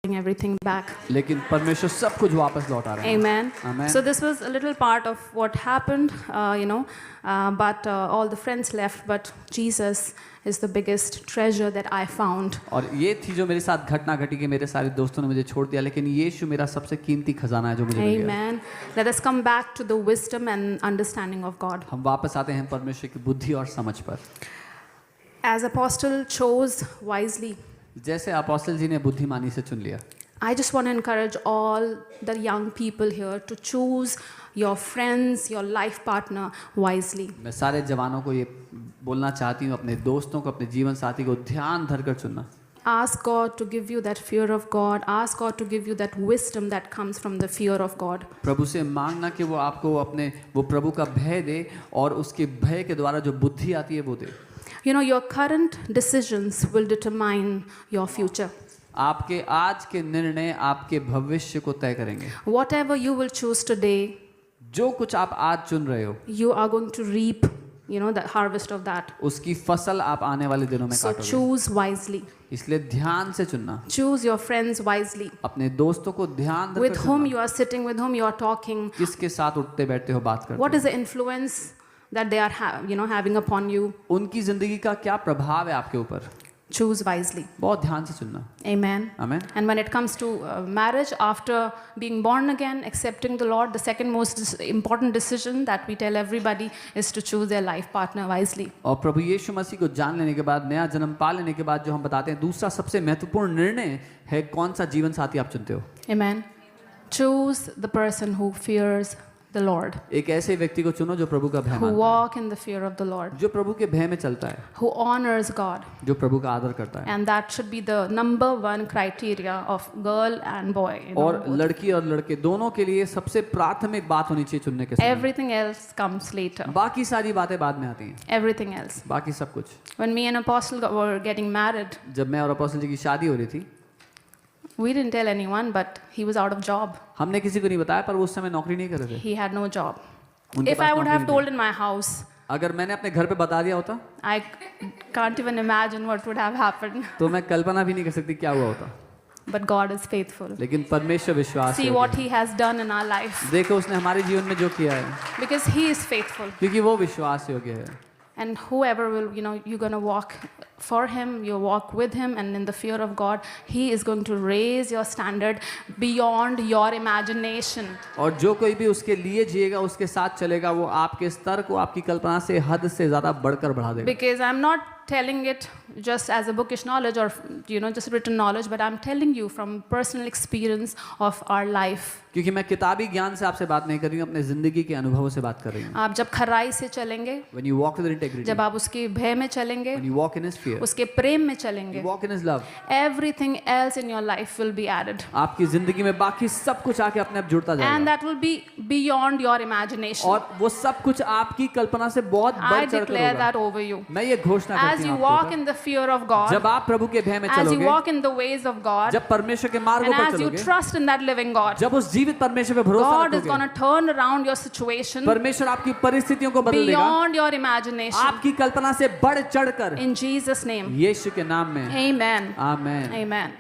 everything back. लेकिन परमेश्वर सब कुछ वापस लौटा रहे हैं. Amen. Amen. So this was a little part of what happened, but all the friends left. But Jesus is the biggest treasure that I found. और ये थी जो मेरे साथ घटना घटी कि मेरे सारे दोस्तों ने मुझे छोड़ दिया, लेकिन यीशु मेरा सबसे कीमती खजाना है जो मुझे मिल गया. Amen. Let us come back to the wisdom and understanding of God. हम वापस आते हैं परमेश्वर की बुद्धि और समझ पर. As Apostle chose wisely, जैसे अपोस्टल जी ने बुद्धिमानी से चुन लिया. I just want to encourage all the young people here to choose your friends, your life partner wisely. मैं सारे जवानों को ये बोलना चाहती हूँ, अपने दोस्तों को, अपने जीवन साथी को ध्यान धरकर चुनना. Ask God to give you that fear of God. Ask God to give you that wisdom that comes from the fear of God. प्रभु से मांगना कि वो आपको अपने वो प्रभु का भय दे और उसके भय के द्वारा जो बुद्धि आती है वो दे. You know, your current decisions will determine your future. आपके आज के निर्णय आपके भविष्य को तय करेंगे. Whatever you will choose today, जो कुछ आप आज चुन रहे हो, you are going to reap, the harvest of that. उसकी फसल आप आने वाले दिनों में So काटोगे. choose wisely. इसलिए ध्यान से चुनना. Choose your friends wisely. अपने दोस्तों को ध्यान With रखकर whom चुनना. you are sitting, with whom you are talking. किसके साथ उठते बैठते हो, बात करते What हो. is the influence that they are having upon you? उनकी जिंदगी का क्या प्रभाव है आपके ऊपर. Choose wisely. बहुत ध्यान से चुनना. Amen. Amen. And when it comes to marriage, after being born again, accepting the Lord, the second most important decision that we tell everybody is to choose their life partner wisely. और प्रभु यीशु मसीह को जान लेने के बाद, नया जन्म पा लेने के बाद जो हम बताते हैं, दूसरा सबसे महत्वपूर्ण निर्णय है कौन सा जीवन साथी आप चुनते हो. Amen. Choose the person who fears the Lord, एक ऐसे व्यक्ति को चुनो जो प्रभु का भय who मानता है, walk in the fear of the Lord, जो प्रभु के भय में चलता है, who honors God. जो प्रभु का आदर करता है. And that should be the number one criteria of girl and boy. और लड़की और लड़के दोनों के लिए सबसे प्राथमिक बात होनी चाहिए चुनने के समय. Everything else comes later. बाकी सारी बातें बाद में आती हैं. Everything else. बाकी सब कुछ. When me and Apostle were getting married, जब मैं और अपोस्टल जी की शादी हो रही थी, we didn't tell anyone, but he was out of job. हमने किसी को नहीं बताया, पर वो उस समय नौकरी नहीं कर रहे थे. He had no job. उनके If पास I would नौकरी have नहीं told थी. in my house, अगर मैंने अपने घर पे बता दिया होता, I can't even imagine what would have happened. तो मैं कल्पना भी नहीं कर सकती क्या हुआ होता. But God is faithful. लेकिन परमेश्वर विश्वास See योग्य what है. He has done in our life. देखो उसने हमारे जीवन में जो किया है, Because He is faithful. क्योंकि वो विश्वास योग्य है. And whoever will, you're going to walk for Him, you walk with Him, and in the fear of God, He is going to raise your standard beyond your imagination. और जो कोई भी उसके लिए जिएगा, उसके साथ चलेगा, वो आपके स्तर को आपकी कल्पना से हद से ज़्यादा बढ़कर बढ़ा देगा. Because I'm not telling it just as a bookish knowledge or just written knowledge, but I'm telling you from personal experience of our life. क्योंकि मैं किताबी ज्ञान से आपसे बात नहीं कर रही हूँ, अपने जिंदगी के अनुभवों से बात कर रही हूँ. आप जब खराई से चलेंगे, When you walk with integrity, जब आप उसके भय में चलेंगे, when you walk in His fear, उसके प्रेम में चलेंगे, you walk in His love, everything else in your life will be added. आपकी जिंदगी में बाकी सब कुछ आके अपने आप जुड़ता And जाएगा. that will be beyond your imagination. और वो सब कुछ आपकी कल्पना से बहुत I बढ़ चढ़कर declare होगा. that over you. मैं ये घोषणा As करती you हूँ walk आपके in the fear of ऊपर. God, जब आप प्रभु के भय में as you चलोगे, walk in the ways of God, जब परमेश्वर के मार्गों and पर as you चलोगे, trust in that living God, जब उस जीवित परमेश्वर पे भरोसा God is going रखोगे, to turn around your situation परमेश्वर आपकी परिस्थितियों को बदल देगा, beyond your imagination. आपकी कल्पना से बढ़ चढ़कर, In Jesus' name. यीशु के नाम में. Amen. आमेन. Amen.